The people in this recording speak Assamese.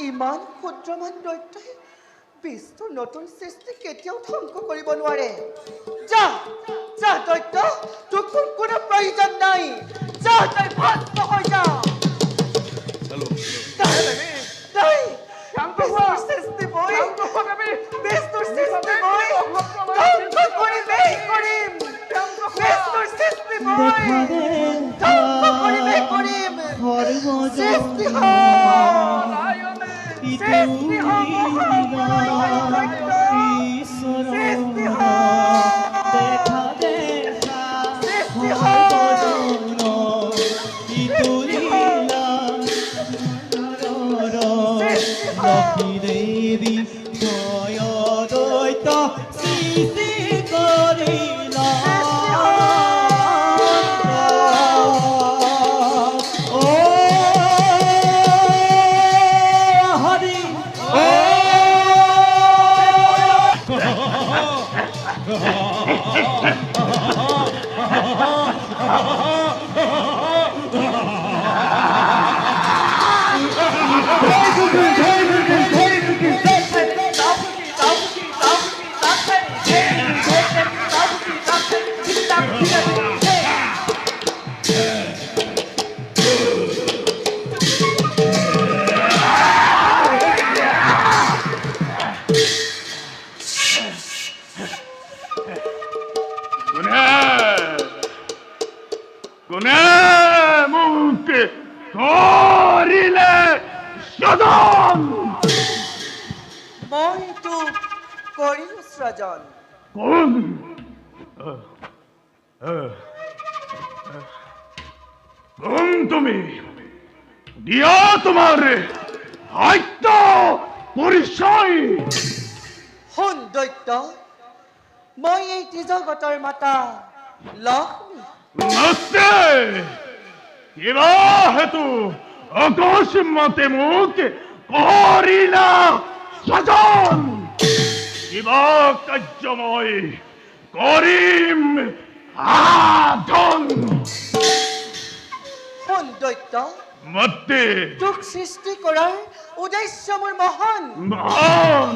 ইমান ক্ষুদ্ৰমান দৈত্যই বিষ্ণুৰ নতুন সৃষ্টি কেতিয়াও ধ্বংস কৰিব নোৱাৰে। যা যা দৈত্য, তোৰ কোনো প্ৰয়োজন নাই। যা তই ভস্ম হৈ যা। বিষ্ণুৰ সৃষ্টি মই বিষ্ণুৰ সৃষ্টি মই ধ্বংস কৰিমেই কৰিম। বিষ্ণুৰ সৃষ্টি মই ধ্বংস কৰিমেই কৰিম। সৃষ্টি দেৱী জয় দৈত্য সৃষ্টি কৰিলা হৰি কোনে মোক কৰিলে সদন? মই তোক কৰিলো সৃজন। কোন কোন তুমি? দিয়া তোমাৰ সত্য পৰিচয়। শুন দৈত্য, মই এই ত্ৰিজগতৰ মাতা লক্ষ্মী। নস্তে কিবা হেতু অকস্মাতে মোক কৰিলা সজন? কিবা কাৰ্য মই কৰিম সাধন। শুন দৈত্য, মতে তোক সৃষ্টি কৰাৰ উদ্দেশ্য মোৰ মহান। মহান